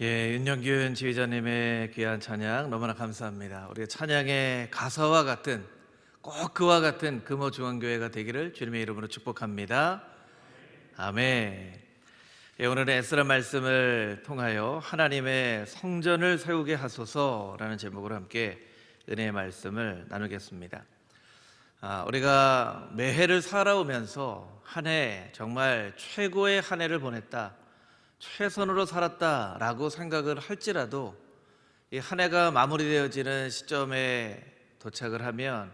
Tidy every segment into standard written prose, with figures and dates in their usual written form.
윤영균 지휘자님의 귀한 찬양 너무나 감사합니다. 우리 찬양의 가사와 같은, 꼭 그와 같은 금호중앙교회가 되기를 주님의 이름으로 축복합니다. 아멘. 오늘은 에스라 말씀을 통하여 하나님의 성전을 세우게 하소서라는 제목으로 함께 은혜의 말씀을 나누겠습니다. 우리가 매해를 살아오면서 한 해 정말 최고의 한 해를 보냈다, 최선으로 살았다라고 생각을 할지라도 이 한 해가 마무리되어지는 시점에 도착을 하면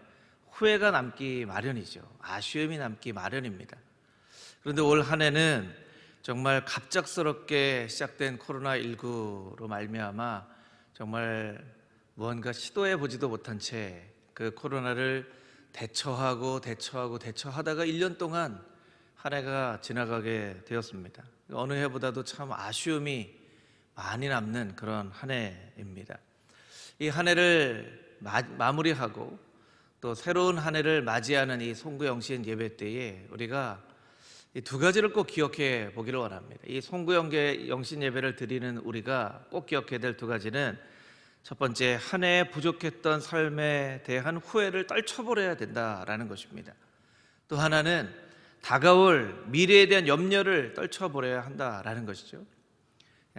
후회가 남기 마련이죠. 아쉬움이 남기 마련입니다. 그런데 올 한 해는 정말 갑작스럽게 시작된 코로나19로 말미암아 정말 무언가 시도해 보지도 못한 채 그 코로나를 대처하다가 1년 동안 한 해가 지나가게 되었습니다. 어느 해보다도 참 아쉬움이 많이 남는 그런 한 해입니다. 이 한 해를 마무리하고 또 새로운 한 해를 맞이하는 이 송구영신 예배 때에 우리가 이 두 가지를 꼭 기억해 보기를 원합니다. 이 송구영신 예배를 드리는 우리가 꼭 기억해야 될 두 가지는, 첫 번째, 한 해에 부족했던 삶에 대한 후회를 떨쳐버려야 된다라는 것입니다. 또 하나는 다가올 미래에 대한 염려를 떨쳐버려야 한다라는 것이죠.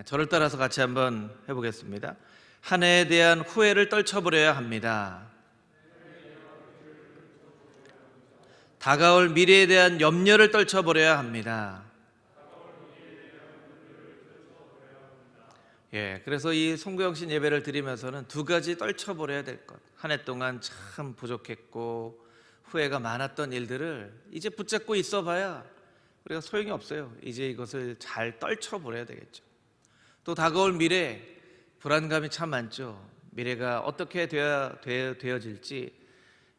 저를 따라서 같이 한번 해보겠습니다. 한 해에 대한 후회를 떨쳐버려야 합니다. 다가올 미래에 대한 염려를 떨쳐버려야 합니다. 그래서 이 송구영신 예배를 드리면서는 두 가지 떨쳐버려야 될 것, 한 해 동안 참 부족했고 후회가 많았던 일들을 이제 붙잡고 있어봐야 우리가 소용이 없어요. 이제 이것을 잘 떨쳐버려야 되겠죠. 또 다가올 미래, 불안감이 참 많죠. 미래가 어떻게 되어질지,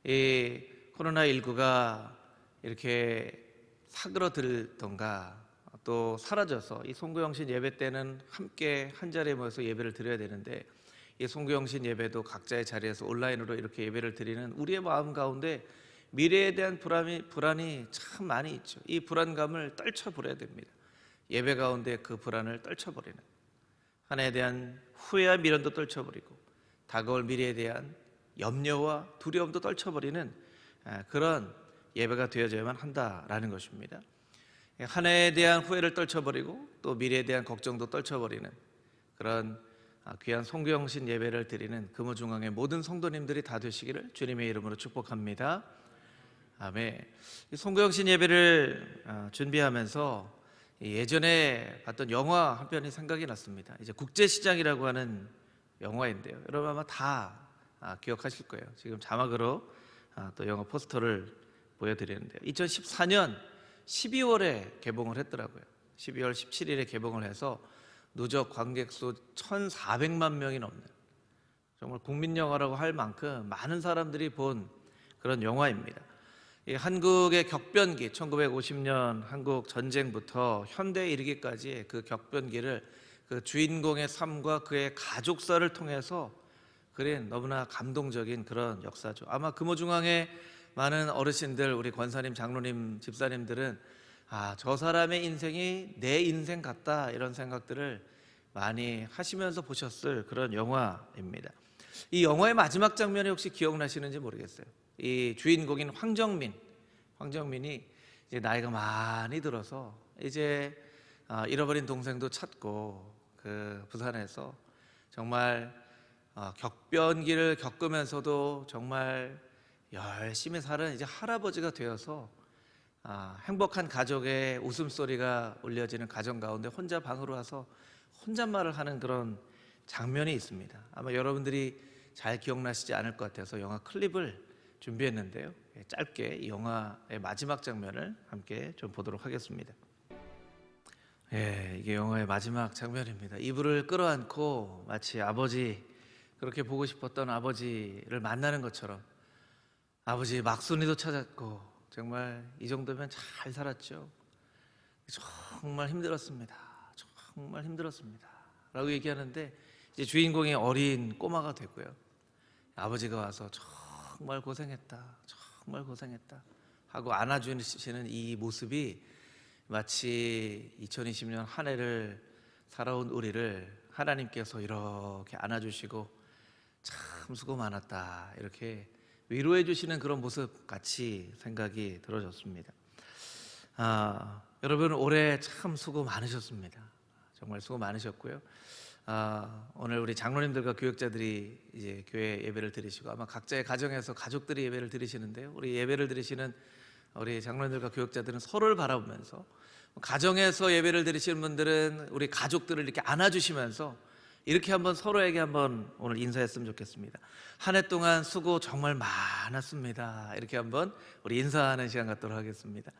이 코로나19가 이렇게 사그러들던가 또 사라져서, 이 송구영신 예배 때는 함께 한 자리에 모여서 예배를 드려야 되는데 이 송구영신 예배도 각자의 자리에서 온라인으로 이렇게 예배를 드리는 우리의 마음 가운데 미래에 대한 불안이 참 많이 있죠. 이 불안감을 떨쳐버려야 됩니다. 예배 가운데 그 불안을 떨쳐버리는, 한 해에 대한 후회와 미련도 떨쳐버리고 다가올 미래에 대한 염려와 두려움도 떨쳐버리는 그런 예배가 되어져야만 한다라는 것입니다. 한 해에 대한 후회를 떨쳐버리고 또 미래에 대한 걱정도 떨쳐버리는 그런 귀한 송구영신 예배를 드리는 금호중앙의 모든 성도님들이 다 되시기를 주님의 이름으로 축복합니다. 아멘. 송구영신 예배를 준비하면서 예전에 봤던 영화 한 편이 생각이 났습니다. 이제 국제시장이라고 하는 영화인데요, 여러분 아마 다 기억하실 거예요. 지금 자막으로 또 영화 포스터를 보여드리는데요, 2014년 12월에 개봉을 했더라고요. 12월 17일에 개봉을 해서 누적 관객 수 1,400만 명이 넘는, 정말 국민 영화라고 할 만큼 많은 사람들이 본 그런 영화입니다. 이 한국의 격변기, 1950년 한국 전쟁부터 현대에 이르기까지 그 격변기를 그 주인공의 삶과 그의 가족사를 통해서 그린 너무나 감동적인 그런 역사죠. 아마 금호중앙의 많은 어르신들, 우리 권사님, 장로님, 집사님들은 저 사람의 인생이 내 인생 같다, 이런 생각들을 많이 하시면서 보셨을 그런 영화입니다. 이 영화의 마지막 장면이 혹시 기억나시는지 모르겠어요. 이 주인공인 황정민이 이제 나이가 많이 들어서 이제 잃어버린 동생도 찾고 그 부산에서 정말 격변기를 겪으면서도 정말 열심히 사는 이제 할아버지가 되어서 행복한 가족의 웃음소리가 울려지는 가정 가운데 혼자 방으로 와서 혼잣말을 하는 그런 장면이 있습니다. 아마 여러분들이 잘 기억나시지 않을 것 같아서 영화 클립을 준비했는데요, 짧게 이 영화의 마지막 장면을 함께 좀 보도록 하겠습니다. 이게 영화의 마지막 장면입니다. 이불을 끌어안고 마치 아버지, 그렇게 보고 싶었던 아버지를 만나는 것처럼 아버지 막순이도 찾았고 정말 이 정도면 잘 살았죠. 정말 힘들었습니다. 정말 힘들었습니다 라고 얘기하는데, 이제 주인공이 어린 꼬마가 되고요, 아버지가 와서 정말 고생했다, 정말 고생했다 하고 안아주시는 이 모습이 마치 2020년 한 해를 살아온 우리를 하나님께서 이렇게 안아주시고 참 수고 많았다 이렇게 위로해 주시는 그런 모습 같이 생각이 들어졌습니다. 여러분 올해 참 수고 많으셨습니다. 정말 수고 많으셨고요. 오늘 우리 장로님들과 교역자들이 이제 교회 예배를 드리시고 아마 각자의 가정에서 가족들이 예배를 드리시는데요. 우리 예배를 드리시는 우리 장로님들과 교역자들은 서로를 바라보면서, 가정에서 예배를 드리시는 분들은 우리 가족들을 이렇게 안아주시면서 이렇게 한번 서로에게 한번 오늘 인사했으면 좋겠습니다. 한 해 동안 수고 정말 많았습니다. 이렇게 한번 우리 인사하는 시간 갖도록 하겠습니다.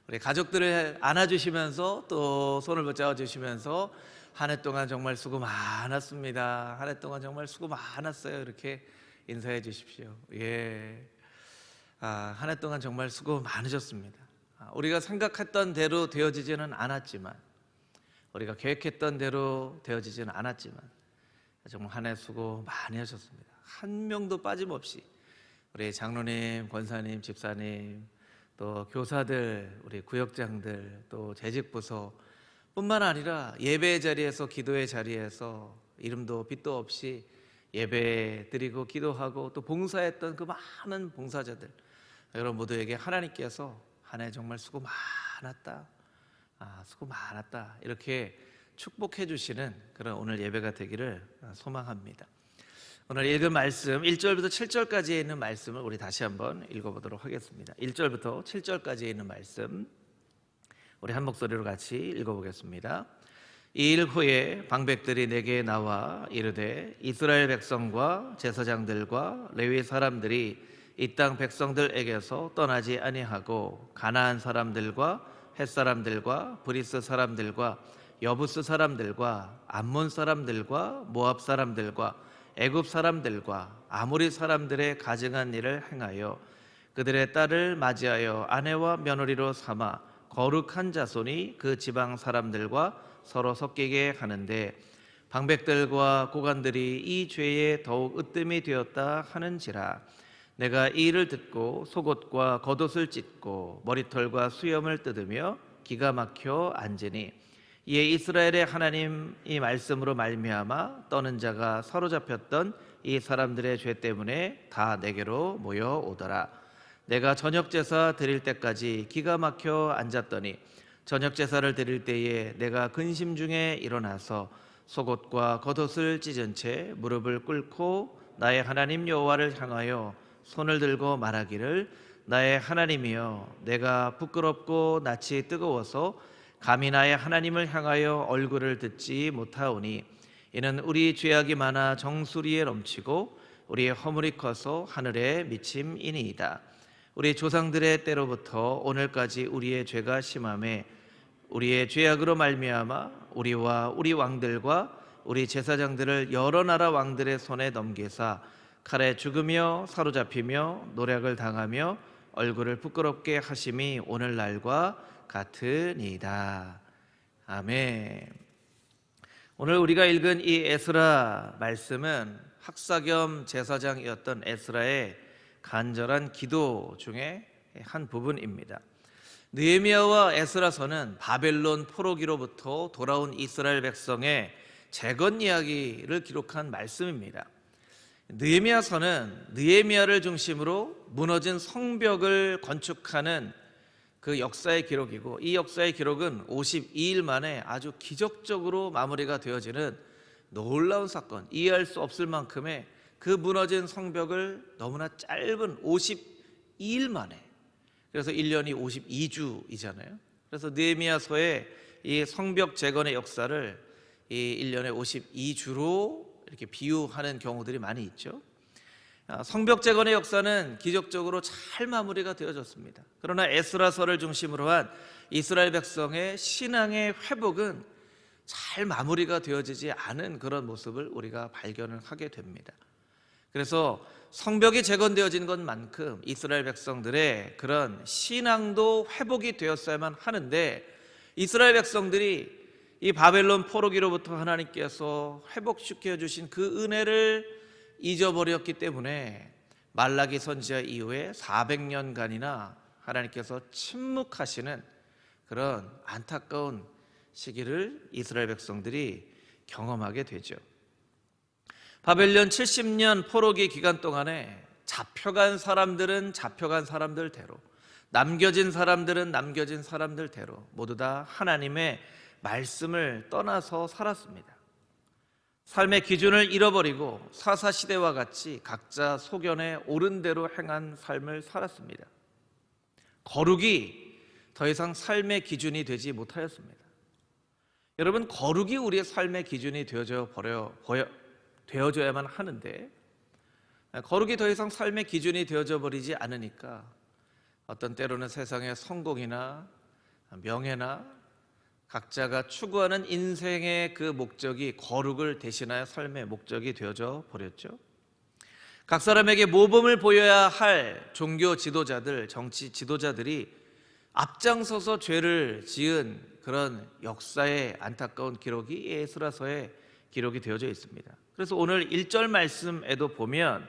우리 가족들을 안아주시면서 또 손을 붙잡아 주시면서 한 해 동안 정말 수고 많았습니다. 한 해 동안 정말 수고 많았어요. 이렇게 인사해 주십시오. 한 해 동안 정말 수고 많으셨습니다. 우리가 생각했던 대로 되어지지는 않았지만, 우리가 계획했던 대로 되어지지는 않았지만 정말 한 해 수고 많이 하셨습니다. 한 명도 빠짐없이 우리 장로님, 권사님, 집사님, 또 교사들, 우리 구역장들, 또 재직부서 뿐만 아니라 예배의 자리에서, 기도의 자리에서 이름도 빛도 없이 예배 드리고 기도하고 또 봉사했던 그 많은 봉사자들, 여러분 모두에게 하나님께서 한 해 정말 수고 많았다, 수고 많았다 이렇게 축복해 주시는 그런 오늘 예배가 되기를 소망합니다. 오늘 읽은 말씀 1절부터 7절까지에 있는 말씀을 우리 다시 한번 읽어보도록 하겠습니다. 1절부터 7절까지에 있는 말씀 우리 한 목소리로 같이 읽어보겠습니다. 이 일 후에 방백들이 내게 나와 이르되 이스라엘 백성과 제사장들과 레위 사람들이 이 땅 백성들에게서 떠나지 아니하고 가나안 사람들과 헷 사람들과 브리스 사람들과 여부스 사람들과 암몬 사람들과 모압 사람들과 애굽 사람들과 아모리 사람들의 가증한 일을 행하여 그들의 딸을 맞이하여 아내와 며느리로 삼아 거룩한 자손이 그 지방 사람들과 서로 섞이게 하는데 방백들과 고관들이 이 죄에 더욱 으뜸이 되었다 하는지라. 내가 이 일을 듣고 속옷과 겉옷을 찢고 머리털과 수염을 뜯으며 기가 막혀 앉으니 이에 이스라엘의 하나님 이 말씀으로 말미암아 떠는 자가 사로잡혔던 이 사람들의 죄 때문에 다 내게로 모여오더라. 내가 저녁 제사 드릴 때까지 기가 막혀 앉았더니 저녁 제사를 드릴 때에 내가 근심 중에 일어나서 속옷과 겉옷을 찢은 채 무릎을 꿇고 나의 하나님 여호와를 향하여 손을 들고 말하기를 나의 하나님이여, 내가 부끄럽고 낯이 뜨거워서 감히 나의 하나님을 향하여 얼굴을 듣지 못하오니 이는 우리 죄악이 많아 정수리에 넘치고 우리의 허물이 커서 하늘에 미침이니이다. 우리 조상들의 때로부터 오늘까지 우리의 죄가 심하매 우리의 죄악으로 말미암아 우리와 우리 왕들과 우리 제사장들을 여러 나라 왕들의 손에 넘기사 칼에 죽으며 사로잡히며 노략을 당하며 얼굴을 부끄럽게 하심이 오늘날과 같으니이다. 아멘. 오늘 우리가 읽은 이 에스라 말씀은 학사 겸 제사장이었던 에스라의 간절한 기도 중에 한 부분입니다. 느헤미야와 에스라서는 바벨론 포로기로부터 돌아온 이스라엘 백성의 재건 이야기를 기록한 말씀입니다. 느헤미야서는 느헤미야를 중심으로 무너진 성벽을 건축하는 그 역사의 기록이고, 이 역사의 기록은 52일 만에 아주 기적적으로 마무리가 되어지는 놀라운 사건, 이해할 수 없을 만큼의 그 무너진 성벽을 너무나 짧은 52일 만에, 그래서 1년이 52주이잖아요. 그래서 느헤미야서의 이 성벽 재건의 역사를 이 1년에 52주로 이렇게 비유하는 경우들이 많이 있죠. 성벽 재건의 역사는 기적적으로 잘 마무리가 되어졌습니다. 그러나 에스라서를 중심으로 한 이스라엘 백성의 신앙의 회복은 잘 마무리가 되어지지 않은 그런 모습을 우리가 발견을 하게 됩니다. 그래서 성벽이 재건되어진 것만큼 이스라엘 백성들의 그런 신앙도 회복이 되었어야만 하는데, 이스라엘 백성들이 이 바벨론 포로기로부터 하나님께서 회복시켜 주신 그 은혜를 잊어버렸기 때문에 말라기 선지자 이후에 400년간이나 하나님께서 침묵하시는 그런 안타까운 시기를 이스라엘 백성들이 경험하게 되죠. 바벨론 70년 포로기 기간 동안에 잡혀간 사람들은 잡혀간 사람들대로, 남겨진 사람들은 남겨진 사람들대로 모두 다 하나님의 말씀을 떠나서 살았습니다. 삶의 기준을 잃어버리고 사사시대와 같이 각자 소견에 옳은 대로 행한 삶을 살았습니다. 거룩이 더 이상 삶의 기준이 되지 못하였습니다. 여러분, 거룩이 우리의 삶의 기준이 되어져야만 하는데, 거룩이 더 이상 삶의 기준이 되어져 버리지 않으니까 어떤 때로는 세상의 성공이나 명예나 각자가 추구하는 인생의 그 목적이 거룩을 대신하여 삶의 목적이 되어져 버렸죠. 각 사람에게 모범을 보여야 할 종교 지도자들, 정치 지도자들이 앞장서서 죄를 지은 그런 역사의 안타까운 기록이 에스라서에 기록이 되어져 있습니다. 그래서 오늘 1절 말씀에도 보면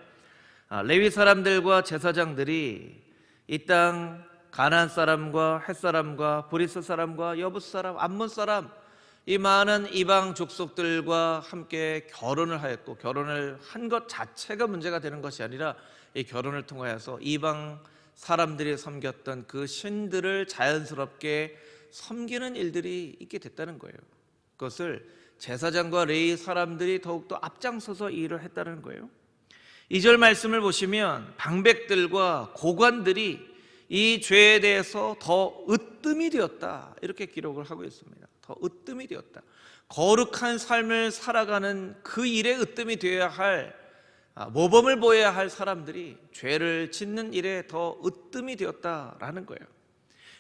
레위 사람들과 제사장들이 이 땅 가나안 사람과 헷 사람과 브리스 사람과 여부스 사람, 암몬 사람, 이 많은 이방 족속들과 함께 결혼을 하였고, 결혼을 한 것 자체가 문제가 되는 것이 아니라 이 결혼을 통하여서 이방 사람들이 섬겼던 그 신들을 자연스럽게 섬기는 일들이 있게 됐다는 거예요. 그것을 제사장과 레위 사람들이 더욱더 앞장서서 이 일을 했다는 거예요. 2절 말씀을 보시면 방백들과 고관들이 이 죄에 대해서 더 으뜸이 되었다, 이렇게 기록을 하고 있습니다. 더 으뜸이 되었다. 거룩한 삶을 살아가는 그 일에 으뜸이 되어야 할, 모범을 보여야 할 사람들이 죄를 짓는 일에 더 으뜸이 되었다라는 거예요.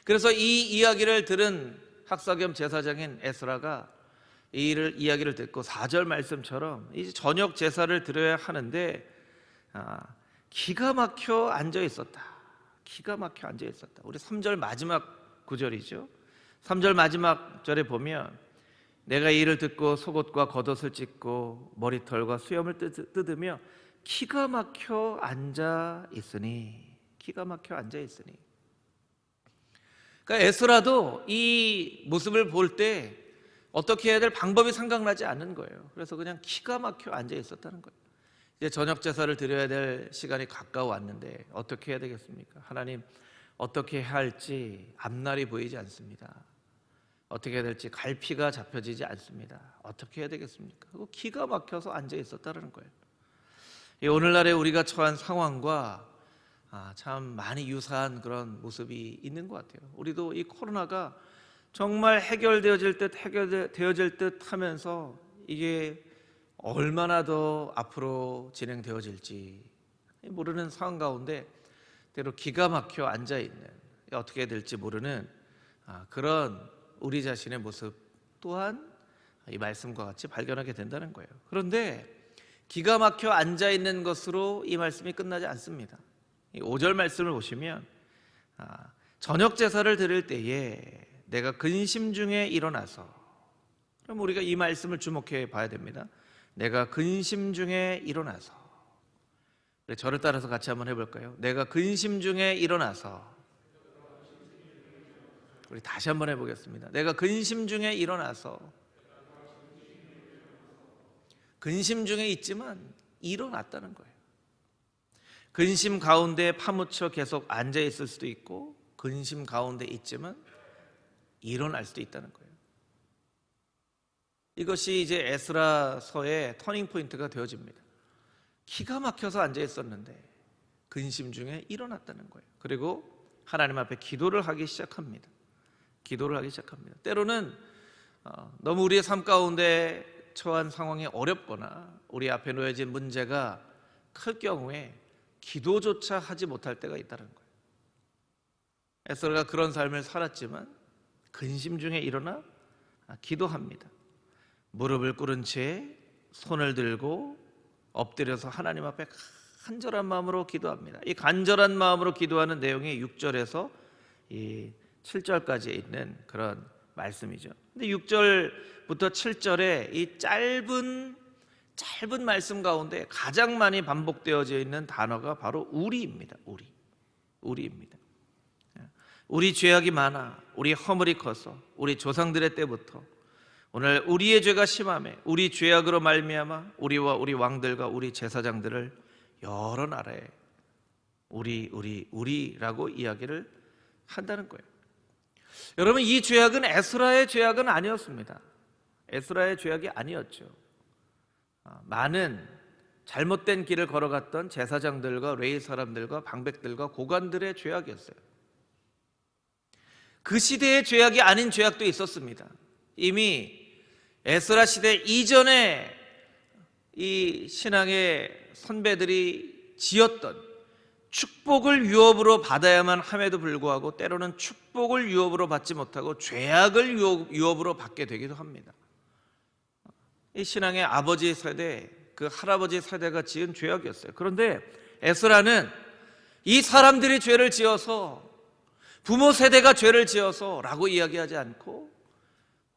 그래서 이 이야기를 들은 학사 겸 제사장인 에스라가 이 이야기를 듣고 4절 말씀처럼 이제 저녁 제사를 드려야 하는데 기가 막혀 앉아 있었다. 기가 막혀 앉아 있었다. 우리 3절 마지막 구절이죠. 3절 마지막 절에 보면 내가 이 일을 듣고 속옷과 겉옷을 찢고 머리털과 수염을 뜯으며 기가 막혀 앉아 있으니, 기가 막혀 앉아 있으니. 그러니까 에스라도 이 모습을 볼 때 어떻게 해야 될 방법이 생각나지 않는 거예요. 그래서 그냥 기가 막혀 앉아 있었다는 거예요. 이제 저녁 제사를 드려야 될 시간이 가까워 왔는데 어떻게 해야 되겠습니까? 하나님, 어떻게 해야 할지 앞날이 보이지 않습니다. 어떻게 해야 될지 갈피가 잡혀지지 않습니다. 어떻게 해야 되겠습니까? 그리고 기가 막혀서 앉아 있었다는 거예요. 오늘날에 우리가 처한 상황과 참 많이 유사한 그런 모습이 있는 것 같아요. 우리도 이 코로나가 정말 해결되어질 듯 하면서 이게 얼마나 더 앞으로 진행되어질지 모르는 상황 가운데 때로 기가 막혀 앉아있는, 어떻게 해야 될지 모르는 그런 우리 자신의 모습 또한 이 말씀과 같이 발견하게 된다는 거예요. 그런데 기가 막혀 앉아있는 것으로 이 말씀이 끝나지 않습니다. 5절 말씀을 보시면 저녁 제사를 드릴 때에 내가 근심 중에 일어나서, 그럼 우리가 이 말씀을 주목해 봐야 됩니다. 내가 근심 중에 일어나서. 저를 따라서 같이 한번 해볼까요? 내가 근심 중에 일어나서. 우리 다시 한번 해보겠습니다. 내가 근심 중에 일어나서. 근심 중에 있지만 일어났다는 거예요. 근심 가운데 파묻혀 계속 앉아 있을 수도 있고, 근심 가운데 있지만 일어날 수도 있다는 거예요. 이것이 이제 에스라서의 터닝 포인트가 되어집니다. 기가 막혀서 앉아 있었는데 근심 중에 일어났다는 거예요. 그리고 하나님 앞에 기도를 하기 시작합니다. 기도를 하기 시작합니다. 때로는 너무 우리의 삶 가운데 처한 상황이 어렵거나 우리 앞에 놓여진 문제가 클 경우에 기도조차 하지 못할 때가 있다는 거예요. 에스라가 그런 삶을 살았지만 근심 중에 일어나 기도합니다. 무릎을 꿇은 채 손을 들고 엎드려서 하나님 앞에 간절한 마음으로 기도합니다. 이 간절한 마음으로 기도하는 내용이 6절에서 이 7절까지 있는 그런 말씀이죠. 근데 6절부터 7절에 이 짧은 말씀 가운데 가장 많이 반복되어져 있는 단어가 바로 우리입니다. 우리입니다. 우리 죄악이 많아, 우리 허물이 커서 우리 조상들의 때부터 오늘 우리의 죄가 심함에 우리 죄악으로 말미암아 우리와 우리 왕들과 우리 제사장들을 여러 나라에 우리라고 이야기를 한다는 거예요. 여러분, 이 죄악은 에스라의 죄악은 아니었습니다. 에스라의 죄악이 아니었죠. 많은 잘못된 길을 걸어갔던 제사장들과 레위 사람들과 방백들과 고관들의 죄악이었어요. 그 시대의 죄악이 아닌 죄악도 있었습니다. 이미 에스라 시대 이전에 이 신앙의 선배들이 지었던 축복을 유업으로 받아야만 함에도 불구하고 때로는 축복을 유업으로 받지 못하고 죄악을 유업으로 받게 되기도 합니다. 이 신앙의 아버지 세대, 그 할아버지 세대가 지은 죄악이었어요. 그런데 에스라는 이 사람들이 죄를 지어서, 부모 세대가 죄를 지어서 라고 이야기하지 않고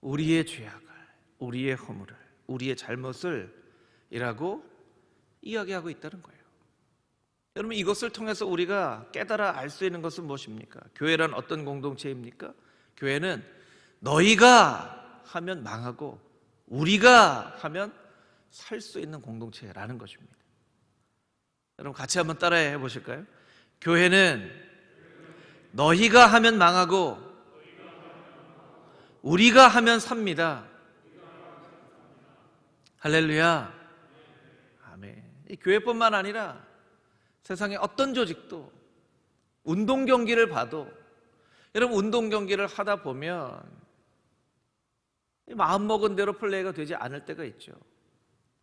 우리의 죄악을, 우리의 허물을, 우리의 잘못을 이라고 이야기하고 있다는 거예요. 여러분, 이것을 통해서 우리가 깨달아 알 수 있는 것은 무엇입니까? 교회란 어떤 공동체입니까? 교회는 너희가 하면 망하고 우리가 하면 살 수 있는 공동체라는 것입니다. 여러분, 같이 한번 따라해 보실까요? 교회는 너희가 하면 망하고 우리가 하면 삽니다. 할렐루야. 아멘. 이 교회뿐만 아니라 세상의 어떤 조직도, 운동 경기를 봐도, 여러분, 운동 경기를 하다 보면 마음먹은 대로 플레이가 되지 않을 때가 있죠.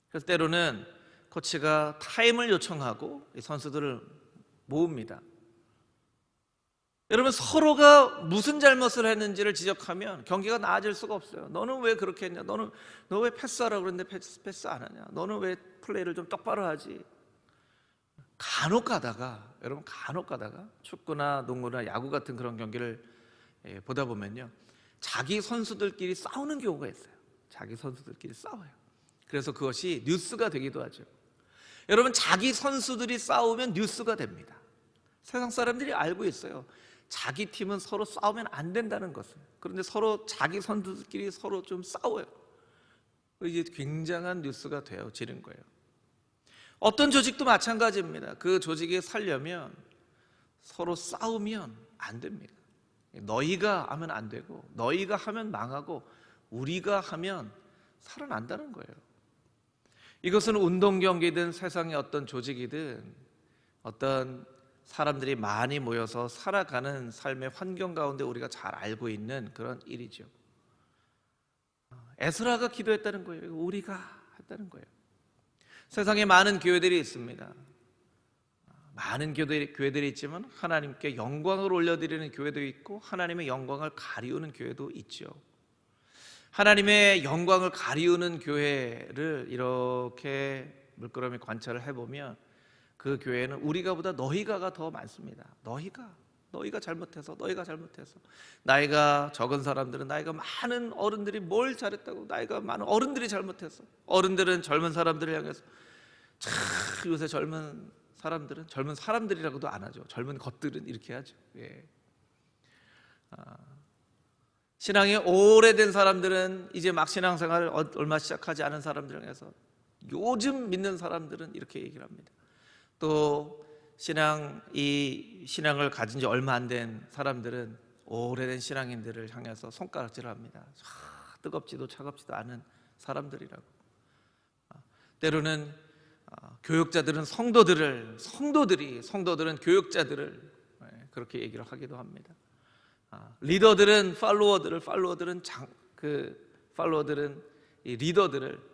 그래서 때로는 코치가 타임을 요청하고 선수들을 모읍니다. 여러분, 서로가 무슨 잘못을 했는지를 지적하면 경기가 나아질 수가 없어요. 너는 왜 그렇게 했냐? 너 왜 패스하라고 그랬는데 패스 안 하냐? 너는 왜 플레이를 좀 똑바로 하지? 간혹 가다가, 여러분, 간혹 가다가 축구나 농구나 야구 같은 그런 경기를 보다 보면요, 자기 선수들끼리 싸우는 경우가 있어요. 자기 선수들끼리 싸워요. 그래서 그것이 뉴스가 되기도 하죠. 여러분, 자기 선수들이 싸우면 뉴스가 됩니다. 세상 사람들이 알고 있어요. 자기 팀은 서로 싸우면 안 된다는 것을. 그런데 서로 자기 선수들끼리 서로 좀 싸워요. 이게 굉장한 뉴스가 되어지는 거예요. 어떤 조직도 마찬가지입니다. 그 조직에 살려면 서로 싸우면 안 됩니다. 너희가 하면 안 되고, 너희가 하면 망하고, 우리가 하면 살아난다는 거예요. 이것은 운동 경기든 세상의 어떤 조직이든 어떤 사람들이 많이 모여서 살아가는 삶의 환경 가운데 우리가 잘 알고 있는 그런 일이죠. 에스라가 기도했다는 거예요. 우리가 했다는 거예요. 세상에 많은 교회들이 있습니다. 많은 교회들이 있지만 하나님께 영광을 올려드리는 교회도 있고 하나님의 영광을 가리우는 교회도 있죠. 하나님의 영광을 가리우는 교회를 이렇게 물끄러미 관찰을 해보면 그 교회는 우리가보다 너희가가 더 많습니다. 너희가 잘못해서, 너희가 잘못해서. 나이가 적은 사람들은 나이가 많은 어른들이 뭘 잘했다고, 나이가 많은 어른들이 잘못해서, 어른들은 젊은 사람들을 향해서 참, 요새 젊은 사람들은 젊은 사람들이라고도 안 하죠. 젊은 것들은 이렇게 하죠. 예. 신앙이 오래된 사람들은 이제 막 신앙생활을 얼마 시작하지 않은 사람들을 향해서 요즘 믿는 사람들은 이렇게 얘기를 합니다. 또 신앙을 가진 지 얼마 안 된 사람들은 오래된 신앙인들을 향해서 손가락질을 합니다. 뜨겁지도 차갑지도 않은 사람들이라고. 때로는 교육자들은 성도들은 교육자들을 그렇게 얘기를 하기도 합니다. 리더들은 팔로워들은 이 리더들을,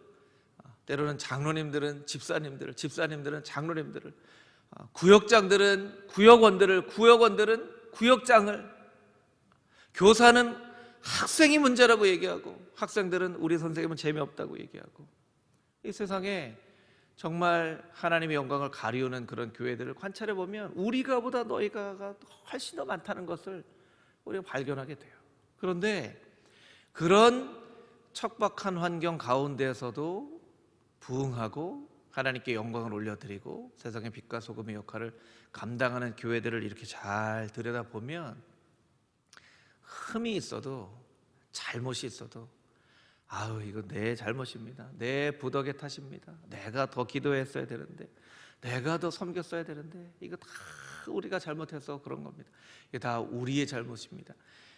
때로는 장로님들은 집사님들은 장로님들을, 구역장들은 구역원들은 구역장을, 교사는 학생이 문제라고 얘기하고 학생들은 우리 선생님은 재미없다고 얘기하고, 이 세상에 정말 하나님의 영광을 가리우는 그런 교회들을 관찰해 보면 우리가보다 너희가가 훨씬 더 많다는 것을 우리가 발견하게 돼요. 그런데 그런 척박한 환경 가운데에서도 부응하고 하나님께 영광을 올려드리고 세상의 빛과 소금의 역할을 감당하는 교회들을 이렇게 잘 들여다보면 흠이 있어도, 잘못이 있어도, 아우, 이거 내 잘못입니다. 내 부덕의 탓입니다. 내가 더 기도했어야 되는데, 내가 더 섬겼어야 되는데, 이거 다 우리가 잘못해서 그런 겁니다. 이게 다 우리의 잘못입니다.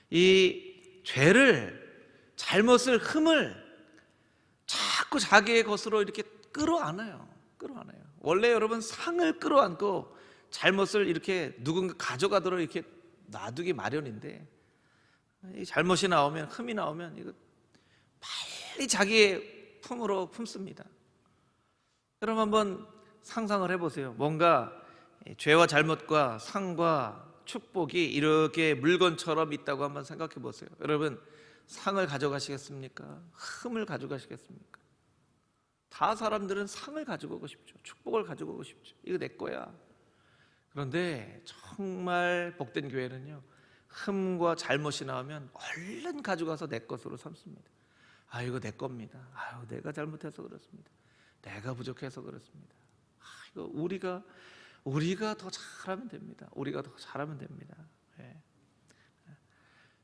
이 죄를, 잘못을, 흠을 자꾸 자기의 것으로 이렇게 끌어안아요. 원래 여러분, 상을 끌어안고 잘못을 이렇게 누군가 가져가도록 이렇게 놔두기 마련인데, 이 잘못이 나오면, 흠이 나오면 이거 빨리 자기의 품으로 품습니다. 여러분 한번 상상을 해보세요. 뭔가 죄와 잘못과 상과 축복이 이렇게 물건처럼 있다고 한번 생각해 보세요. 여러분, 상을 가져가시겠습니까? 흠을 가져가시겠습니까? 다 사람들은 상을 가져가고 싶죠. 축복을 가져가고 싶죠. 이거 내 거야. 그런데 정말 복된 교회는요, 흠과 잘못이 나오면 얼른 가져가서 내 것으로 삼습니다. 아, 이거 내 겁니다. 아유, 내가 잘못해서 그렇습니다. 내가 부족해서 그렇습니다. 아, 이거 우리가 더 잘하면 됩니다. 우리가 더 잘하면 됩니다. 예.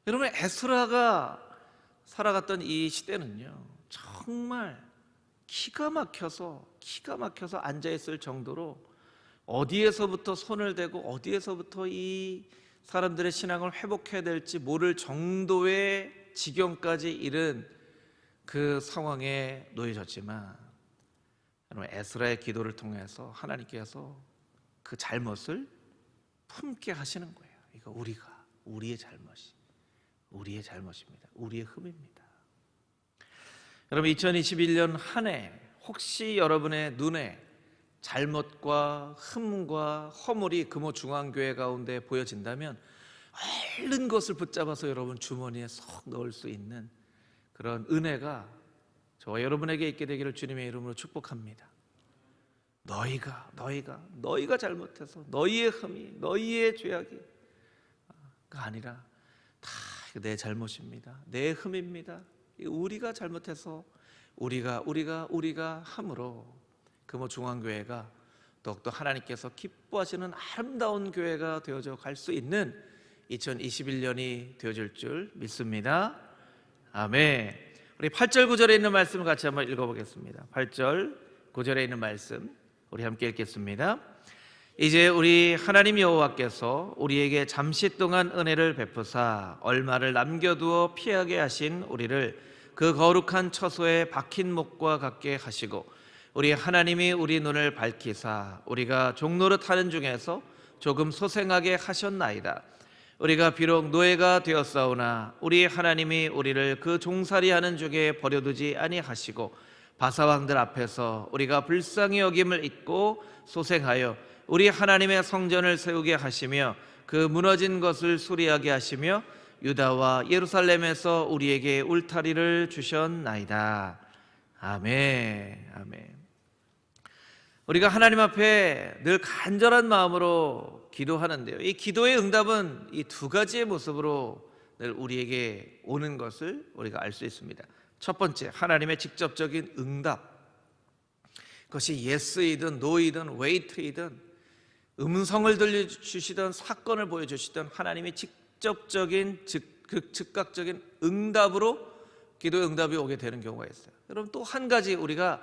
여러분, 에스라가 살아갔던 이 시대는요, 정말 기가 막혀서 앉아있을 정도로 어디에서부터 손을 대고 어디에서부터 이 사람들의 신앙을 회복해야 될지 모를 정도의 지경까지 이른 그 상황에 놓여졌지만, 여러분, 에스라의 기도를 통해서 하나님께서 그 잘못을 품게 하시는 거예요. 이거 우리의 잘못입니다. 우리의 흠입니다. 여러분, 2021년 한 해 혹시 여러분의 눈에 잘못과 흠과 허물이 금호중앙교회 가운데 보여진다면 얼른 것을 붙잡아서 여러분 주머니에 쏙 넣을 수 있는 그런 은혜가 저와 여러분에게 있게 되기를 주님의 이름으로 축복합니다. 너희가 잘못해서 너희의 흠이, 너희의 죄악이 아니라 다 내 잘못입니다. 내 흠입니다. 우리가 잘못해서 우리가 함으로 금호중앙교회가 더욱더 하나님께서 기뻐하시는 아름다운 교회가 되어져 갈 수 있는 2021년이 되어질 줄 믿습니다. 아멘. 우리 8절 9절에 있는 말씀을 같이 한번 읽어보겠습니다. 8절 9절에 있는 말씀 우리 함께 읽겠습니다. 이제 우리 하나님 여호와께서 우리에게 잠시 동안 은혜를 베푸사 얼마를 남겨두어 피하게 하신 우리를 그 거룩한 처소에 박힌 목과 같게 하시고 우리 하나님이 우리 눈을 밝히사 우리가 종노릇 하는 중에서 조금 소생하게 하셨나이다. 우리가 비록 노예가 되었사오나 우리 하나님이 우리를 그 종살이하는 중에 버려두지 아니하시고 바사왕들 앞에서 우리가 불쌍히 여김을 잊고 소생하여 우리 하나님의 성전을 세우게 하시며 그 무너진 것을 수리하게 하시며 유다와 예루살렘에서 우리에게 울타리를 주셨나이다. 아멘. 아멘. 우리가 하나님 앞에 늘 간절한 마음으로 기도하는데요, 이 기도의 응답은 이 두 가지의 모습으로 늘 우리에게 오는 것을 우리가 알 수 있습니다. 첫 번째, 하나님의 직접적인 응답. 그것이 예스이든 노이든 웨이트이든 음성을 들려주시던 사건을 보여주시던 하나님의 직접적인 즉각적인 응답으로 기도의 응답이 오게 되는 경우가 있어요. 여러분, 또 한 가지 우리가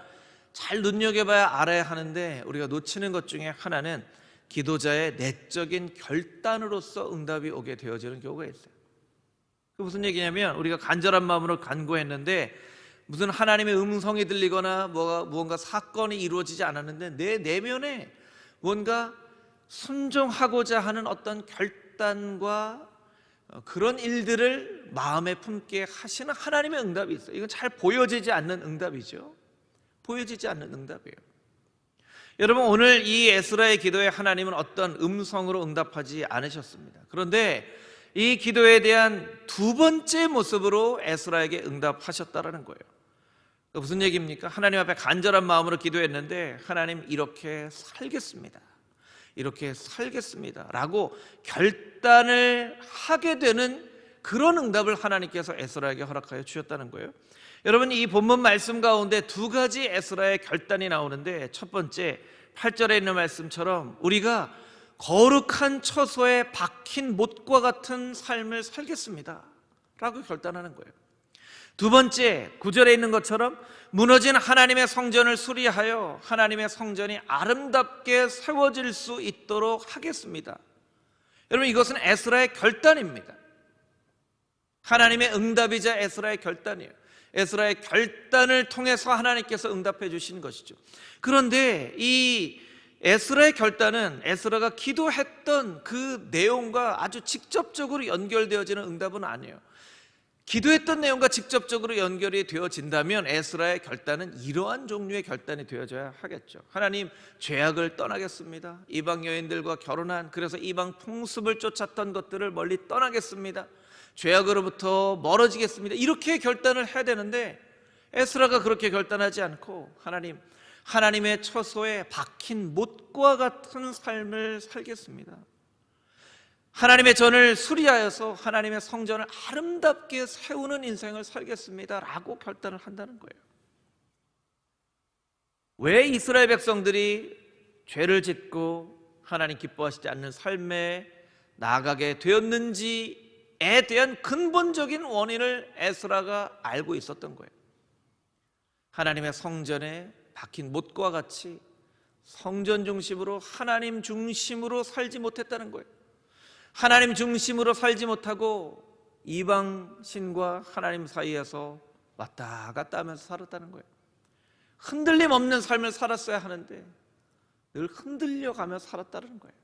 잘 눈여겨봐야 알아야 하는데 우리가 놓치는 것 중에 하나는 기도자의 내적인 결단으로서 응답이 오게 되어지는 경우가 있어요. 그 무슨 얘기냐면, 우리가 간절한 마음으로 간구했는데 무슨 하나님의 음성이 들리거나 무언가 사건이 이루어지지 않았는데 내 내면에 뭔가 순종하고자 하는 어떤 결단과 그런 일들을 마음에 품게 하시는 하나님의 응답이 있어요. 이건 잘 보여지지 않는 응답이죠. 보여지지 않는 응답이에요. 여러분, 오늘 이 에스라의 기도에 하나님은 어떤 음성으로 응답하지 않으셨습니다. 그런데 이 기도에 대한 두 번째 모습으로 에스라에게 응답하셨다라는 거예요. 무슨 얘기입니까? 하나님 앞에 간절한 마음으로 기도했는데 하나님, 이렇게 살겠습니다 라고 결단을 하게 되는 그런 응답을 하나님께서 에스라에게 허락하여 주셨다는 거예요. 여러분, 이 본문 말씀 가운데 두 가지 에스라의 결단이 나오는데, 첫 번째 8절에 있는 말씀처럼 우리가 거룩한 처소에 박힌 못과 같은 삶을 살겠습니다 라고 결단하는 거예요. 두 번째, 9절에 있는 것처럼 무너진 하나님의 성전을 수리하여 하나님의 성전이 아름답게 세워질 수 있도록 하겠습니다. 여러분, 이것은 에스라의 결단입니다. 하나님의 응답이자 에스라의 결단이에요. 에스라의 결단을 통해서 하나님께서 응답해 주신 것이죠. 그런데 이 에스라의 결단은 에스라가 기도했던 그 내용과 아주 직접적으로 연결되어지는 응답은 아니에요. 기도했던 내용과 직접적으로 연결이 되어진다면 에스라의 결단은 이러한 종류의 결단이 되어져야 하겠죠. 하나님, 죄악을 떠나겠습니다. 이방 여인들과 결혼한, 그래서 이방 풍습을 쫓았던 것들을 멀리 떠나겠습니다. 죄악으로부터 멀어지겠습니다. 이렇게 결단을 해야 되는데 에스라가 그렇게 결단하지 않고 하나님의 처소에 박힌 못과 같은 삶을 살겠습니다. 하나님의 전을 수리하여서 하나님의 성전을 아름답게 세우는 인생을 살겠습니다 라고 결단을 한다는 거예요. 왜 이스라엘 백성들이 죄를 짓고 하나님 기뻐하시지 않는 삶에 나아가게 되었는지에 대한 근본적인 원인을 에스라가 알고 있었던 거예요. 하나님의 성전에 박힌 못과 같이 성전 중심으로, 하나님 중심으로 살지 못했다는 거예요. 하나님 중심으로 살지 못하고 이방신과 하나님 사이에서 왔다 갔다 하면서 살았다는 거예요. 흔들림 없는 삶을 살았어야 하는데 늘 흔들려가며 살았다는 거예요.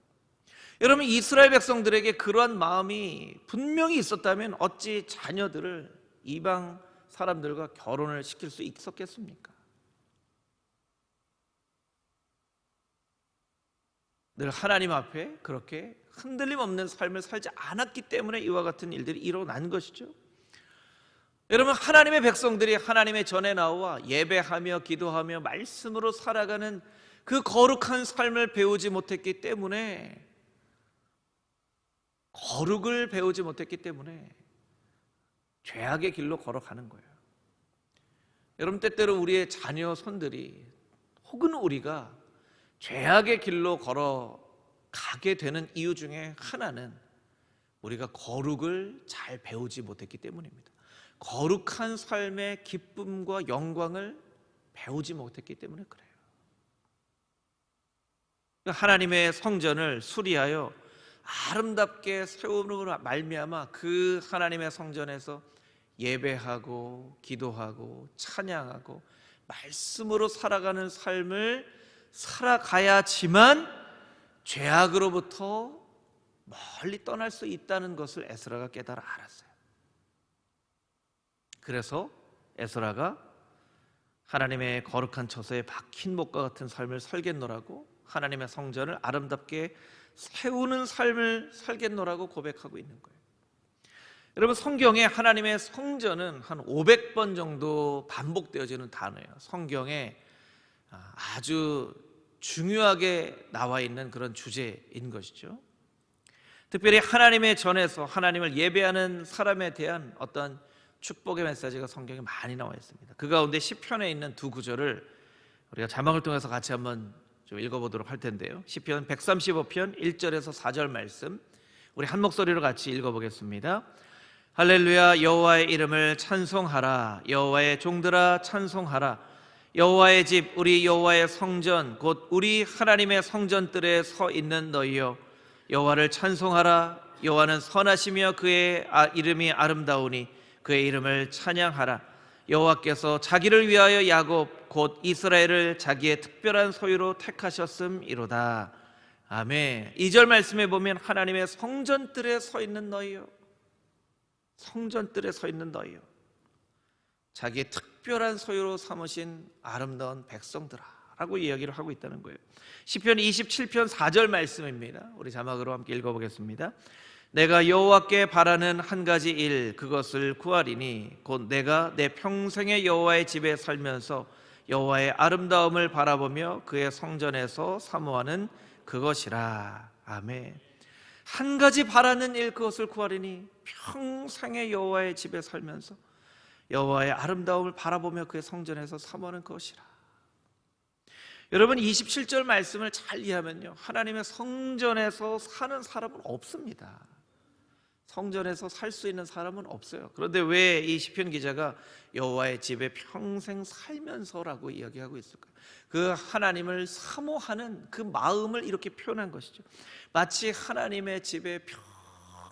여러분, 이스라엘 백성들에게 그러한 마음이 분명히 있었다면 어찌 자녀들을 이방 사람들과 결혼을 시킬 수 있었겠습니까? 늘 하나님 앞에 그렇게 흔들림 없는 삶을 살지 않았기 때문에 이와 같은 일들이 일어난 것이죠. 여러분, 하나님의 백성들이 하나님의 전에 나와 예배하며 기도하며 말씀으로 살아가는 그 거룩한 삶을 배우지 못했기 때문에, 거룩을 배우지 못했기 때문에 죄악의 길로 걸어가는 거예요. 여러분, 때때로 우리의 자녀 손들이 혹은 우리가 죄악의 길로 걸어가게 되는 이유 중에 하나는 우리가 거룩을 잘 배우지 못했기 때문입니다. 거룩한 삶의 기쁨과 영광을 배우지 못했기 때문에 그래요. 하나님의 성전을 수리하여 아름답게 세움으로 말미암아 그 하나님의 성전에서 예배하고 기도하고 찬양하고 말씀으로 살아가는 삶을 살아가야지만 죄악으로부터 멀리 떠날 수 있다는 것을 에스라가 깨달아 알았어요. 그래서 에스라가 하나님의 거룩한 처소에 박힌 못과 같은 삶을 살겠노라고, 하나님의 성전을 아름답게 세우는 삶을 살겠노라고 고백하고 있는 거예요. 여러분, 성경에 하나님의 성전은 한 500번 정도 반복되어지는 단어예요. 성경에 아주 중요하게 나와 있는 그런 주제인 것이죠. 특별히 하나님의 전에서 하나님을 예배하는 사람에 대한 어떤 축복의 메시지가 성경에 많이 나와 있습니다. 그 가운데 시편에 있는 두 구절을 우리가 자막을 통해서 같이 한번 좀 읽어보도록 할 텐데요. 시편 135편 1절에서 4절 말씀, 우리 한 목소리로 같이 읽어보겠습니다. 할렐루야. 여호와의 이름을 찬송하라. 여호와의 종들아 찬송하라. 여호와의 집, 우리 여호와의 성전, 곧 우리 하나님의 성전들에 서 있는 너희여, 여호와를 찬송하라. 여호와는 선하시며 그의 이름이 아름다우니 그의 이름을 찬양하라. 여호와께서 자기를 위하여 야곱 곧 이스라엘을 자기의 특별한 소유로 택하셨음이로다. 아멘. 2절 말씀에 보면 하나님의 성전들에 서 있는 너희여, 성전들에 서 있는 너희여, 자기의 특별한 소유로 삼으신 아름다운 백성들아 라고 이야기를 하고 있다는 거예요. 시편 27편 4절 말씀입니다. 우리 자막으로 함께 읽어보겠습니다. 내가 여호와께 바라는 한 가지 일, 그것을 구하리니 곧 내가 내 평생의 여호와의 집에 살면서 여호와의 아름다움을 바라보며 그의 성전에서 사모하는 그것이라. 아멘. 한 가지 바라는 일, 그것을 구하리니 평생의 여호와의 집에 살면서 여호와의 아름다움을 바라보며 그의 성전에서 사모하는 것이라. 여러분, 27절 말씀을 잘 이해하면요, 하나님의 성전에서 사는 사람은 없습니다. 성전에서 살 수 있는 사람은 없어요. 그런데 왜 이 시편 기자가 여호와의 집에 평생 살면서라고 이야기하고 있을까요? 그 하나님을 사모하는 그 마음을 이렇게 표현한 것이죠. 마치 하나님의 집에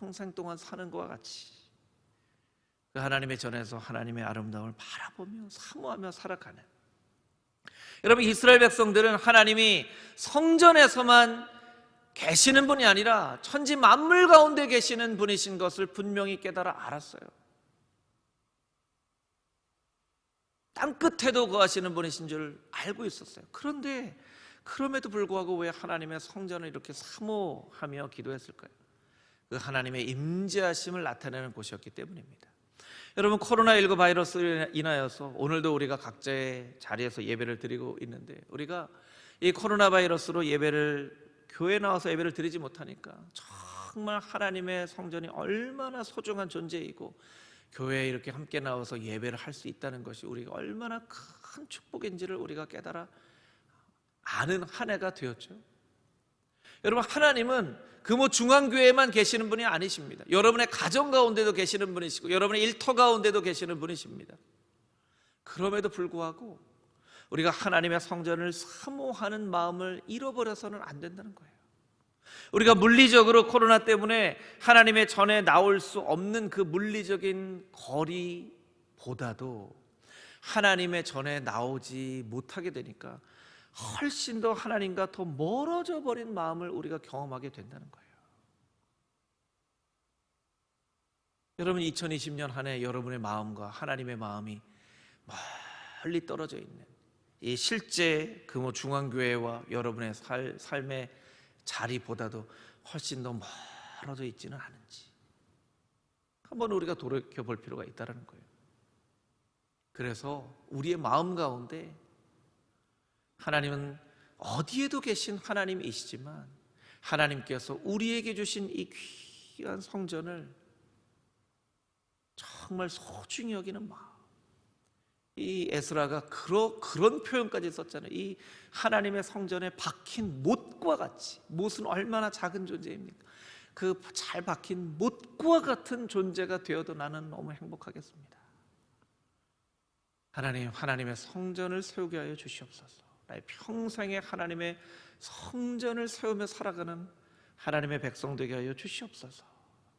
평생 동안 사는 것과 같이 그 하나님의 전에서 하나님의 아름다움을 바라보며 사모하며 살아가는, 여러분, 이스라엘 백성들은 하나님이 성전에서만 계시는 분이 아니라 천지 만물 가운데 계시는 분이신 것을 분명히 깨달아 알았어요. 땅끝에도 거하시는 분이신 줄 알고 있었어요. 그런데 그럼에도 불구하고 왜 하나님의 성전을 이렇게 사모하며 기도했을까요? 그 하나님의 임재하심을 나타내는 곳이었기 때문입니다. 여러분, 코로나19 바이러스로 인하여서 오늘도 우리가 각자의 자리에서 예배를 드리고 있는데, 우리가 이 코로나 바이러스로 교회에 나와서 예배를 드리지 못하니까 정말 하나님의 성전이 얼마나 소중한 존재이고 교회에 이렇게 함께 나와서 예배를 할 수 있다는 것이 우리가 얼마나 큰 축복인지를 우리가 깨달아 아는 한 해가 되었죠. 여러분, 하나님은 금호 중앙교회에만 계시는 분이 아니십니다. 여러분의 가정 가운데도 계시는 분이시고 여러분의 일터 가운데도 계시는 분이십니다. 그럼에도 불구하고 우리가 하나님의 성전을 사모하는 마음을 잃어버려서는 안 된다는 거예요. 우리가 물리적으로 코로나 때문에 하나님의 전에 나올 수 없는 그 물리적인 거리보다도 하나님의 전에 나오지 못하게 되니까 훨씬 더 하나님과 더 멀어져 버린 마음을 우리가 경험하게 된다는 거예요. 여러분, 2020년 한 해 여러분의 마음과 하나님의 마음이 멀리 떨어져 있는 이 실제 금호 중앙교회와 여러분의 삶의 자리보다도 훨씬 더 멀어져 있지는 않은지 한번 우리가 돌이켜볼 필요가 있다는 거예요. 그래서 우리의 마음 가운데 하나님은 어디에도 계신 하나님이시지만 하나님께서 우리에게 주신 이 귀한 성전을 정말 소중히 여기는 마음, 이 에스라가 그런 표현까지 썼잖아요. 이 하나님의 성전에 박힌 못과 같이, 못은 얼마나 작은 존재입니까? 그 잘 박힌 못과 같은 존재가 되어도 나는 너무 행복하겠습니다. 하나님, 하나님의 성전을 세우게 하여 주시옵소서. 나의 평생에 하나님의 성전을 세우며 살아가는 하나님의 백성 되게 하여 주시옵소서.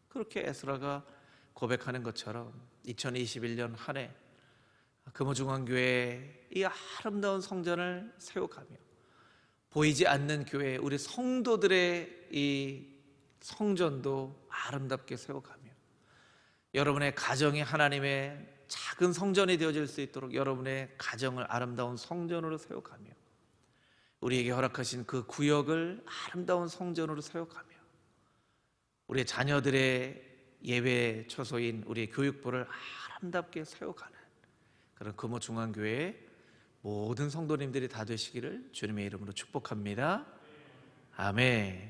그렇게 에스라가 고백하는 것처럼 2021년 한 해 금호중앙교회 이 아름다운 성전을 세워가며 보이지 않는 교회 우리 성도들의 이 성전도 아름답게 세워가며 여러분의 가정이 하나님의 작은 성전이 되어질 수 있도록 여러분의 가정을 아름다운 성전으로 세워가며 우리에게 허락하신 그 구역을 아름다운 성전으로 세워가며 우리의 자녀들의 예배 처소인 우리의 교육부를 아름답게 세워가는 그런 금호중앙교회의 모든 성도님들이 다 되시기를 주님의 이름으로 축복합니다. 아멘.